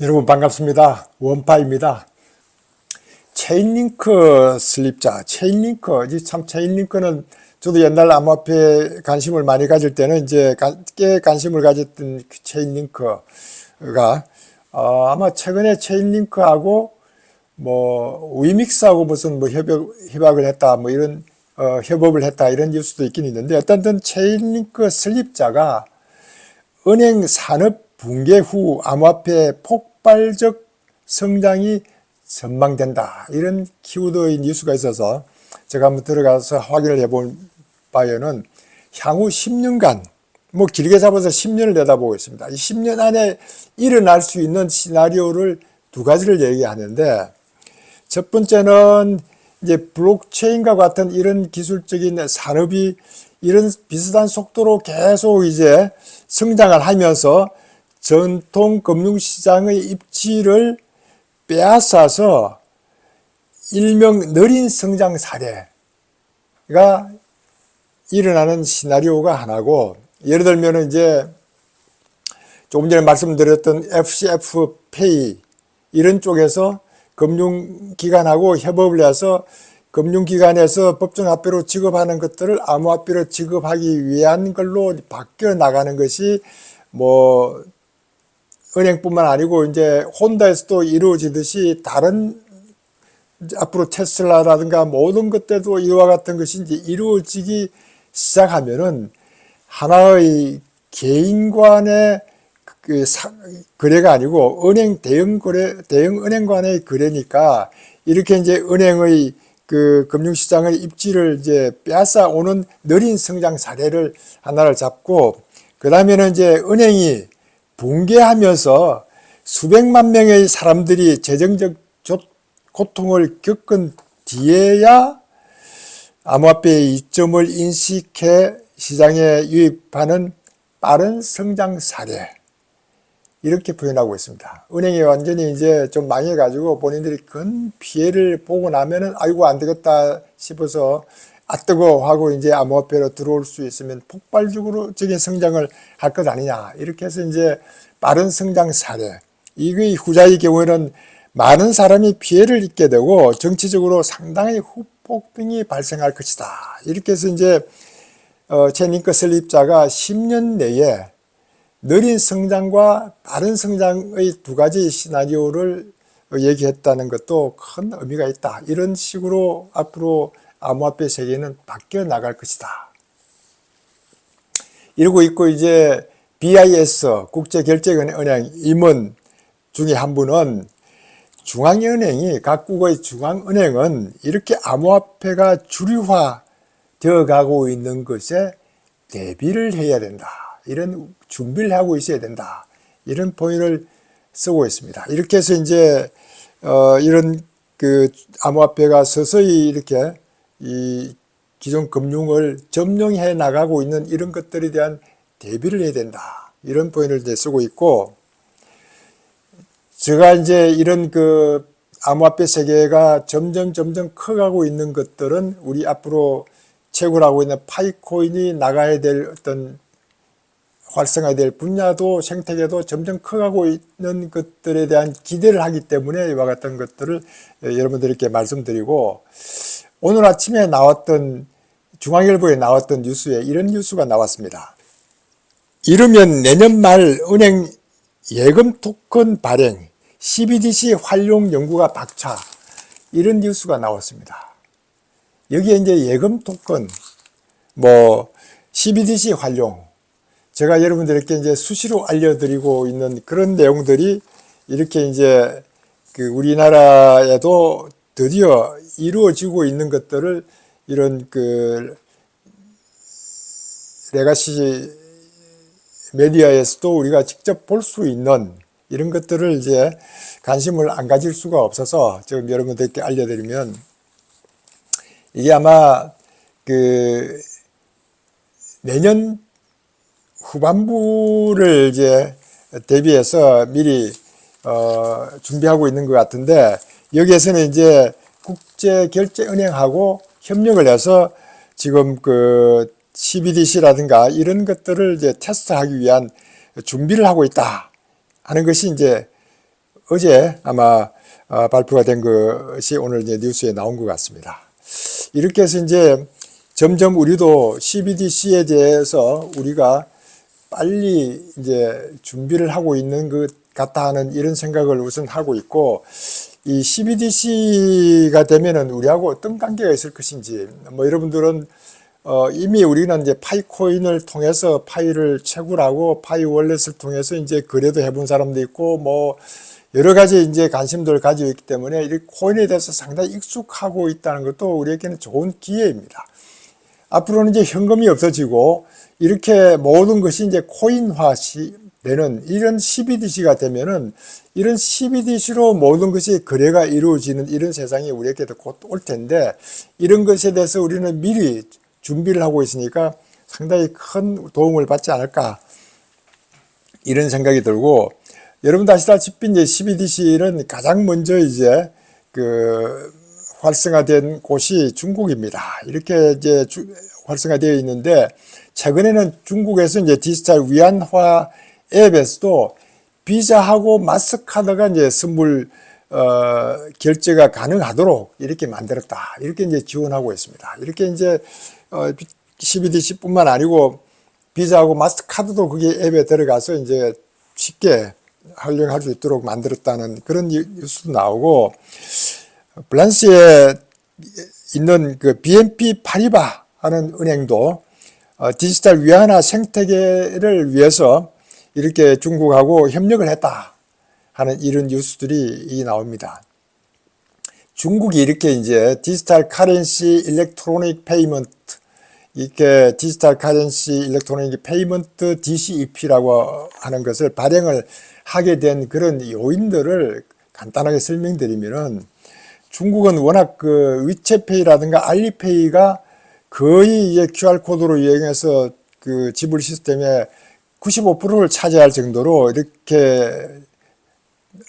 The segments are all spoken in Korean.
여러분 반갑습니다. 원파입니다. 체인링크 슬립자, 체인링크, 참 체인링크는 저도 옛날 암호화폐에 관심을 많이 가질 때는 이제 꽤 관심을 가졌던 그 체인링크가 아마 최근에 체인링크하고 뭐 위믹스하고 무슨 뭐 협약을 했다 뭐 이런 협업을 했다 이런 뉴스도 있긴 있는데 어떤 체인링크 슬립자가 은행 산업 붕괴 후 암호화폐 폭발적 성장이 전망된다. 이런 키워드의 뉴스가 있어서 제가 한번 들어가서 확인을 해본 바에는 향후 10년간, 뭐 길게 잡아서 10년을 내다보고 있습니다. 이 10년 안에 일어날 수 있는 시나리오를 두 가지를 얘기하는데, 첫 번째는 이제 블록체인과 같은 이런 기술적인 산업이 이런 비슷한 속도로 계속 이제 성장을 하면서 전통 금융시장의 입지를 빼앗아서 일명 느린 성장 사례가 일어나는 시나리오가 하나고, 예를 들면 이제 조금 전에 말씀드렸던 FCF 페이 이런 쪽에서 금융기관하고 협업을 해서 금융기관에서 법정화폐로 지급하는 것들을 암호화폐로 지급하기 위한 걸로 바뀌어 나가는 것이 뭐 은행뿐만 아니고 이제 혼다에서도 이루어지듯이 다른 앞으로 테슬라라든가 모든 것들도 이와 같은 것이 이제 이루어지기 시작하면은 하나의 개인 간의 거래가 아니고 은행 대형 은행 간의 거래니까 이렇게 이제 은행의 그 금융시장의 입지를 이제 빼앗아 오는 느린 성장 사례를 하나를 잡고, 그 다음에는 이제 은행이 붕괴하면서 수백만 명의 사람들이 재정적 고통을 겪은 뒤에야 암호화폐의 이점을 인식해 시장에 유입하는 빠른 성장 사례, 이렇게 표현하고 있습니다. 은행이 완전히 이제 좀 망해가지고 본인들이 큰 피해를 보고 나면은 아이고 안 되겠다 싶어서 뜨거 하고 이제 암호화폐로 들어올 수 있으면 폭발적인 성장을 할 것 아니냐. 이렇게 해서 이제 빠른 성장 사례. 이게 후자의 경우에는 많은 사람이 피해를 입게 되고 정치적으로 상당히 후폭풍이 발생할 것이다. 이렇게 해서 이제 체인링크 설립자가 10년 내에 느린 성장과 빠른 성장의 두 가지 시나리오를 얘기했다는 것도 큰 의미가 있다. 이런 식으로 앞으로 암호화폐 세계는 바뀌어 나갈 것이다. 이러고 있고 이제 BIS 국제결제은행 임원 중에 한 분은 중앙은행이 각국의 중앙은행은 이렇게 암호화폐가 주류화 되어 가고 있는 것에 대비를 해야 된다. 이런 준비를 하고 있어야 된다. 이런 포인트를 쓰고 있습니다. 이렇게 해서 이제 이런 그 암호화폐가 서서히 이렇게 이 기존 금융을 점령해 나가고 있는 이런 것들에 대한 대비를 해야 된다. 이런 포인트를 이제 쓰고 있고, 제가 이제 이런 그 암호화폐 세계가 점점 커가고 있는 것들은 우리 앞으로 채굴 하고 있는 파이코인이 나가야 될 어떤 활성화될 분야도 생태계도 점점 커가고 있는 것들에 대한 기대를 하기 때문에 이와 같은 것들을 여러분들께 말씀드리고, 오늘 아침에 나왔던 중앙일보에 나왔던 뉴스에 이런 뉴스가 나왔습니다. 이르면 내년 말 은행 예금 토큰 발행, CBDC 활용 연구가 박차, 이런 뉴스가 나왔습니다. 여기에 이제 예금 토큰, 뭐 CBDC 활용, 제가 여러분들께 이제 수시로 알려드리고 있는 그런 내용들이 이렇게 이제 그 우리나라에도 드디어 이루어지고 있는 것들을 이런 그 레가시 메디어에서도 우리가 직접 볼 수 있는 이런 것들을 이제 관심을 안 가질 수가 없어서 지금 여러분들께 알려드리면, 이게 아마 그 내년 후반부를 이제 대비해서 미리 준비하고 있는 것 같은데, 여기에서는 이제 국제결제은행하고 협력을 해서 지금 그 CBDC라든가 이런 것들을 이제 테스트하기 위한 준비를 하고 있다 하는 것이 이제 어제 아마 발표가 된 것이 오늘 이제 뉴스에 나온 것 같습니다. 이렇게 해서 이제 점점 우리도 CBDC에 대해서 우리가 빨리 이제 준비를 하고 있는 것 같다 하는 이런 생각을 우선 하고 있고, 이 CBDC가 되면은 우리하고 어떤 관계가 있을 것인지, 뭐 여러분들은 이미 우리는 이제 파이코인을 통해서 파이를 채굴하고 파이 월렛을 통해서 이제 거래도 해본 사람도 있고 뭐 여러 가지 이제 관심들을 가지고 있기 때문에 이 코인에 대해서 상당히 익숙하고 있다는 것도 우리에게는 좋은 기회입니다. 앞으로는 이제 현금이 없어지고 이렇게 모든 것이 이제 코인화 되는 이런 CBDC가 되면은 이런 CBDC로 모든 것이 거래가 이루어지는 이런 세상이 우리에게도 곧 올 텐데, 이런 것에 대해서 우리는 미리 준비를 하고 있으니까 상당히 큰 도움을 받지 않을까 이런 생각이 들고, 여러분도 아시다시피 이제 CBDC는 가장 먼저 이제 활성화된 곳이 중국입니다. 이렇게 이제 활성화되어 있는데, 최근에는 중국에서 이제 디지털 위안화 앱에서도 비자하고 마스카드가 이제 선물 결제가 가능하도록 이렇게 만들었다. 이렇게 이제 지원하고 있습니다. 이렇게 이제 CBDC뿐만 아니고 비자하고 마스카드도 거기 앱에 들어가서 이제 쉽게 활용할 수 있도록 만들었다는 그런 뉴스도 나오고, 블란시에 있는 그 BNP 파리바 하는 은행도 디지털 위안화 생태계를 위해서 이렇게 중국하고 협력을 했다 하는 이런 뉴스들이 나옵니다. 중국이 이렇게 이제 디지털 카렌시 일렉트로닉 페이먼트, 이렇게 디지털 카렌시 일렉트로닉 페이먼트 DCEP라고 하는 것을 발행을 하게 된 그런 요인들을 간단하게 설명드리면은, 중국은 워낙 그 위챗페이라든가 알리페이가 거의 이제 QR코드로 이용해서 그 지불 시스템의 95%를 차지할 정도로 이렇게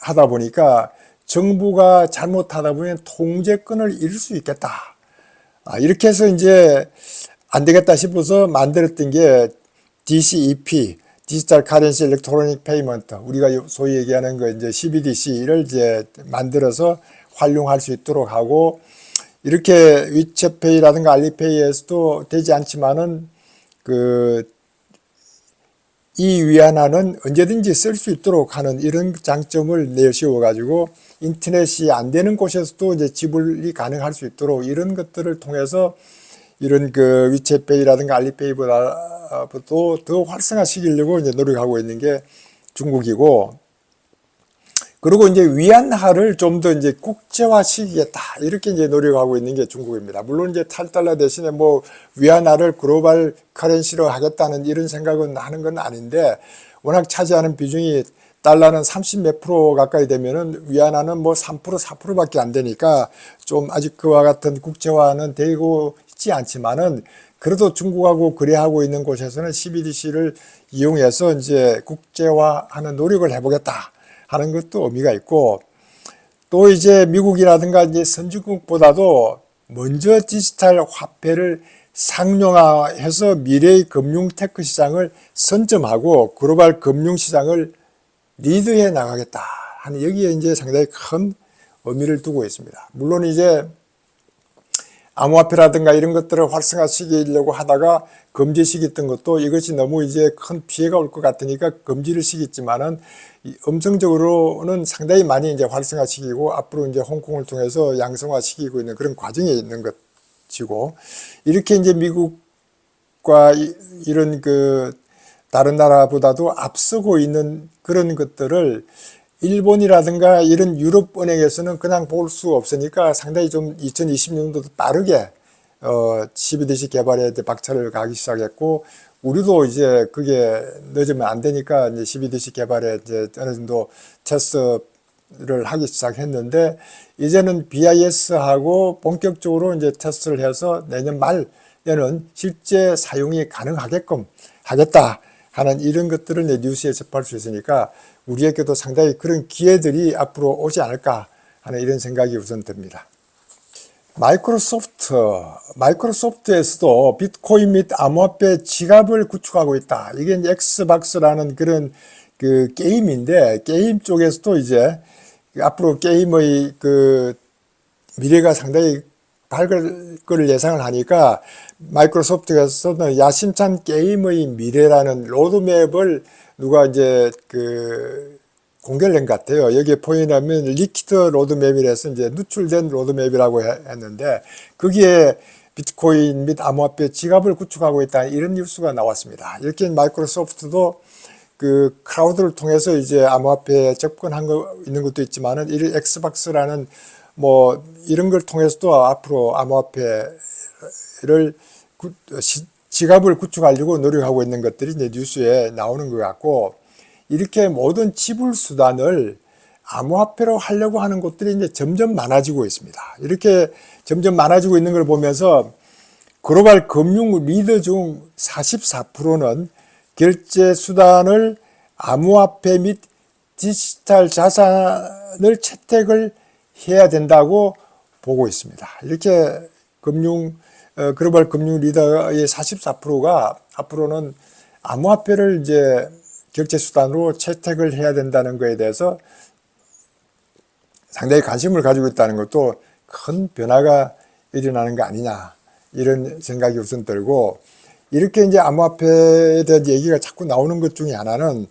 하다 보니까 정부가 잘못하다 보면 통제권을 잃을 수 있겠다. 이렇게 해서 이제 안 되겠다 싶어서 만들었던 게 DCEP, 디지털 카렌시 일렉트로닉 페이먼트, 우리가 소위 얘기하는 거 이제 CBDC를 이제 만들어서 활용할 수 있도록 하고, 이렇게 위챗페이라든가 알리페이에서도 되지 않지만은 이 위안화는 언제든지 쓸 수 있도록 하는 이런 장점을 내세워 가지고 인터넷이 안 되는 곳에서도 이제 지불이 가능할 수 있도록 이런 것들을 통해서 이런 그 위챗페이라든가 알리페이보다도 더 활성화시키려고 이제 노력하고 있는 게 중국이고, 그리고 이제 위안화를 좀 더 이제 국제화시키겠다 이렇게 이제 노력하고 있는 게 중국입니다. 물론 이제 탈달러 대신에 뭐 위안화를 글로벌 커런시로 하겠다는 이런 생각은 하는 건 아닌데, 워낙 차지하는 비중이 달러는 30 몇 프로 가까이 되면은 위안화는 뭐 3% 4%밖에 안 되니까 좀 아직 그와 같은 국제화는 되고 있지 않지만은, 그래도 중국하고 거래하고 있는 곳에서는 CBDC를 이용해서 이제 국제화하는 노력을 해보겠다 하는 것도 의미가 있고, 또 이제 미국이라든가 이제 선진국보다도 먼저 디지털 화폐를 상용화해서 미래의 금융 테크 시장을 선점하고 글로벌 금융 시장을 리드해 나가겠다 하는, 여기에 이제 상당히 큰 의미를 두고 있습니다. 물론 이제 암호화폐라든가 이런 것들을 활성화시키려고 하다가 금지시켰던 것도 이것이 너무 이제 큰 피해가 올 것 같으니까 금지를 시켰지만은, 음성적으로는 상당히 많이 이제 활성화시키고 앞으로 이제 홍콩을 통해서 양성화시키고 있는 그런 과정에 있는 것이고, 이렇게 이제 미국과 이런 그 다른 나라보다도 앞서고 있는 그런 것들을 일본이라든가 이런 유럽 은행에서는 그냥 볼 수 없으니까 상당히 좀 2020년도도 빠르게 CBDC 개발에 박차를 가기 시작했고, 우리도 이제 그게 늦으면 안 되니까 이제 CBDC 개발에 이제 어느 정도 테스트를 하기 시작했는데, 이제는 BIS하고 본격적으로 이제 테스트를 해서 내년 말에는 실제 사용이 가능하게끔 하겠다 하는 이런 것들을 이제 뉴스에 접할 수 있으니까 우리에게도 상당히 그런 기회들이 앞으로 오지 않을까 하는 이런 생각이 우선 듭니다. 마이크로소프트에서도 비트코인 및 암호화폐 지갑을 구축하고 있다. 이게 이제 엑스박스라는 그런 그 게임인데, 게임 쪽에서도 이제 앞으로 게임의 그 미래가 상당히 밝을 거를 예상을 하니까 마이크로소프트에서는 야심찬 게임의 미래라는 로드맵을 누가 이제 그 공개를 한 것 같아요. 여기에 보이냐면 리퀴드 로드맵이라서 이제 누출된 로드맵이라고 했는데 거기에 비트코인 및 암호화폐 지갑을 구축하고 있다 이런 뉴스가 나왔습니다. 이렇게 마이크로소프트도 그 크라우드를 통해서 이제 암호화폐에 접근한 거 있는 것도 있지만은 이 엑스박스라는 뭐 이런 걸 통해서도 앞으로 암호화폐를 지갑을 구축하려고 노력하고 있는 것들이 이제 뉴스에 나오는 것 같고, 이렇게 모든 지불 수단을 암호화폐로 하려고 하는 곳들이 이제 점점 많아지고 있습니다. 이렇게 점점 많아지고 있는 걸 보면서 글로벌 금융 리더 중 44%는 결제 수단을 암호화폐 및 디지털 자산을 채택을 해야 된다고 보고 있습니다. 이렇게 글로벌 금융 리더의 44%가 앞으로는 암호화폐를 이제 결제 수단으로 채택을 해야 된다는 것에 대해서 상당히 관심을 가지고 있다는 것도 큰 변화가 일어나는 거 아니냐 이런 생각이 우선 들고, 이렇게 이제 암호화폐에 대한 얘기가 자꾸 나오는 것 중에 하나는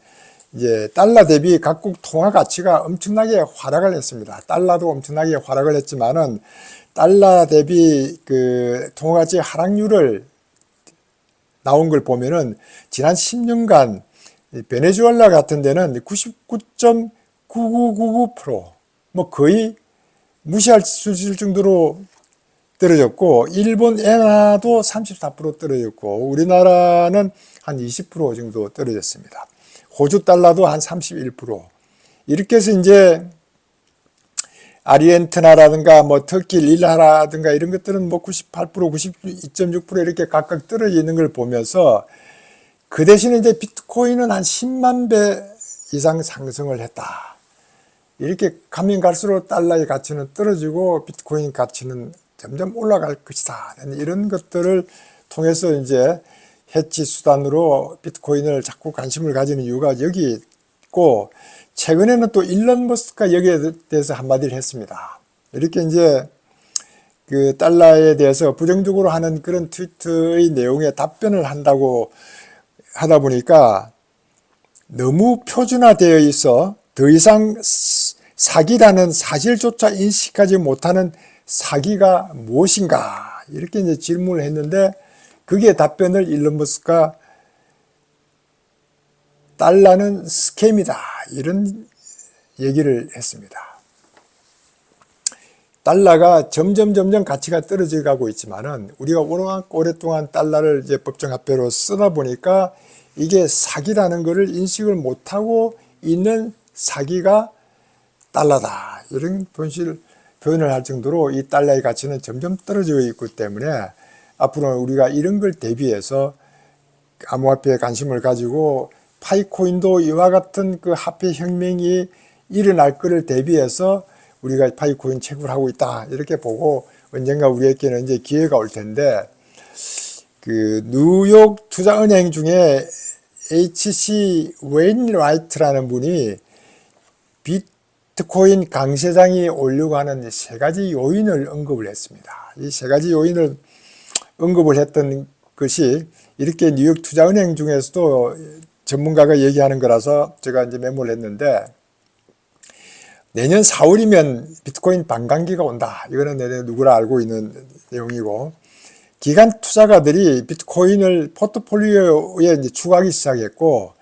이제 달러 대비 각국 통화 가치가 엄청나게 하락을 했습니다. 달러도 엄청나게 하락을 했지만은 달러 대비 그 통화 가치 하락률을 나온 걸 보면은 지난 10년간 베네수엘라 같은 데는 99.9999% 뭐 거의 무시할 수 있을 정도로 떨어졌고, 일본 엔화도 34% 떨어졌고, 우리나라는 한 20% 정도 떨어졌습니다. 호주 달러도 한 31%. 이렇게 해서 이제 아르헨티나라든가 뭐 터키 리라라든가 이런 것들은 뭐 98%, 92.6% 이렇게 각각 떨어져 있는 걸 보면서, 그 대신에 이제 비트코인은 한 10만 배 이상 상승을 했다. 이렇게 가면 갈수록 달러의 가치는 떨어지고 비트코인 가치는 점점 올라갈 것이다. 이런 것들을 통해서 이제 해치 수단으로 비트코인을 자꾸 관심을 가지는 이유가 여기 있고, 최근에는 또 일론 머스크가 여기에 대해서 한마디를 했습니다. 이렇게 이제 그 달러에 대해서 부정적으로 하는 그런 트위터의 내용에 답변을 한다고 하다 보니까 너무 표준화되어 있어 더 이상 사기라는 사실조차 인식하지 못하는 사기가 무엇인가 이렇게 이제 질문을 했는데, 거기에 답변을 일론 머스크가 달러는 스캠이다 이런 얘기를 했습니다. 달러가 점점 가치가 떨어져 가고 있지만은 우리가 워낙 오랫동안 달러를 이제 법정화폐로 쓰다 보니까 이게 사기라는 것을 인식을 못하고 있는 사기가 달러다 이런 표현을 할 정도로 이 달러의 가치는 점점 떨어지고 있기 때문에 앞으로 우리가 이런 걸 대비해서 암호화폐에 관심을 가지고 파이코인도 이와 같은 그 화폐 혁명이 일어날 것을 대비해서 우리가 파이코인 채굴을 하고 있다 이렇게 보고, 언젠가 우리에게는 이제 기회가 올 텐데, 그 뉴욕 투자은행 중에 H.C. 웨인라이트라는 분이 비트코인 강세장이 오려고 하는 세 가지 요인을 언급을 했습니다. 이 세 가지 요인을 언급을 했던 것이 이렇게 뉴욕 투자은행 중에서도 전문가가 얘기하는 거라서 제가 이제 메모를 했는데, 내년 4월이면 비트코인 반감기가 온다. 이거는 내년 누구나 알고 있는 내용이고, 기관 투자가들이 비트코인을 포트폴리오에 이제 추가하기 시작했고,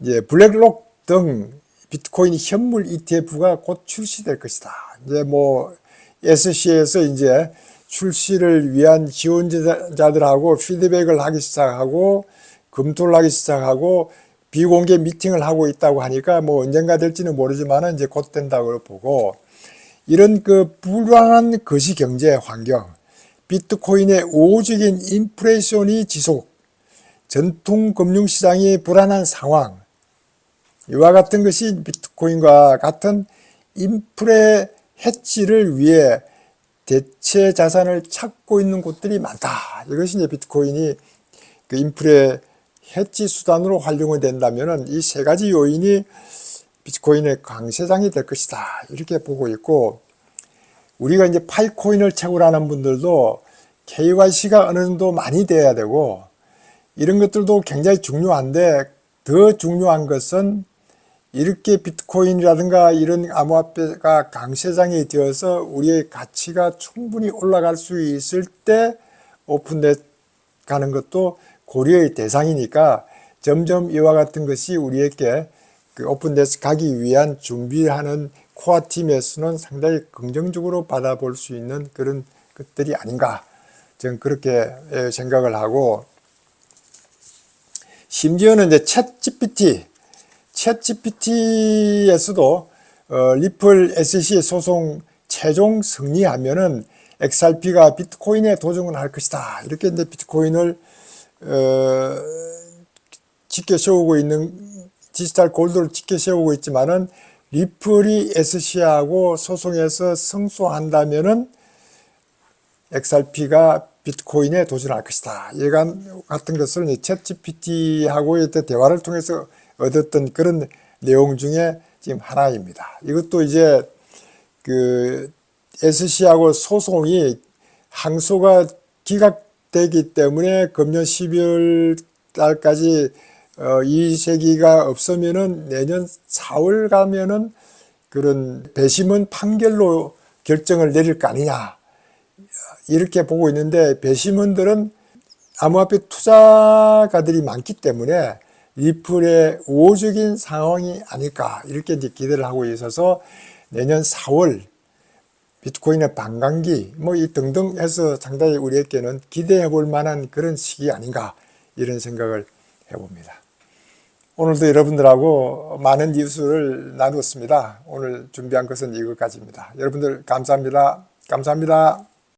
이제 블랙록 등 비트코인 현물 ETF가 곧 출시될 것이다. 이제 뭐 SC에서 이제 출시를 위한 지원자들하고 피드백을 하기 시작하고 검토를 하기 시작하고 비공개 미팅을 하고 있다고 하니까 뭐 언젠가 될지는 모르지만 이제 곧 된다고 보고, 이런 그 불안한 거시 경제 환경, 비트코인의 우호적인 인플레이션이 지속, 전통 금융시장이 불안한 상황, 이와 같은 것이 비트코인과 같은 인플레 해치를 위해 대체 자산을 찾고 있는 곳들이 많다. 이것이 이제 비트코인이 그 인플레 해치 수단으로 활용이 된다면은 이 세 가지 요인이 비트코인의 강세장이 될 것이다. 이렇게 보고 있고, 우리가 이제 파이코인을 채굴하는 분들도 KYC가 어느 정도 많이 돼야 되고, 이런 것들도 굉장히 중요한데, 더 중요한 것은 이렇게 비트코인이라든가 이런 암호화폐가 강세장이 되어서 우리의 가치가 충분히 올라갈 수 있을 때 오픈돼 가는 것도 고려의 대상이니까, 점점 이와 같은 것이 우리에게 그 오픈돼서 가기 위한 준비하는 코어 팀에서는 상당히 긍정적으로 받아볼 수 있는 그런 것들이 아닌가, 저는 그렇게 생각을 하고, 심지어는 이제 챗GPT에서도 리플 SEC 소송 최종 승리하면은 XRP가 비트코인에 도전을 할 것이다. 이렇게 이제 비트코인을 지켜 세우고 있는, 디지털 골드를 지켜 세우고 있지만은, 리플이 SEC하고 소송에서 승소한다면은 XRP가 비트코인에 도전할 것이다. 이 같은 것을 챗GPT하고의 대화를 통해서 얻었던 그런 내용 중에 지금 하나입니다. 이것도 이제 그 SEC하고 소송이 항소가 기각되기 때문에 금년 12월 달까지 이의제기가 없으면은 내년 4월 가면은 그런 배심원 판결로 결정을 내릴 거 아니냐, 이렇게 보고 있는데, 배심원들은 암호화폐 투자가들이 많기 때문에 리플의 우호적인 상황이 아닐까, 이렇게 이제 기대를 하고 있어서 내년 4월 비트코인의 반감기 이 등등 해서 상당히 우리에게는 기대해 볼 만한 그런 시기 아닌가, 이런 생각을 해봅니다. 오늘도 여러분들하고 많은 뉴스를 나누었습니다. 오늘 준비한 것은 이것까지입니다. 여러분들 감사합니다. 감사합니다.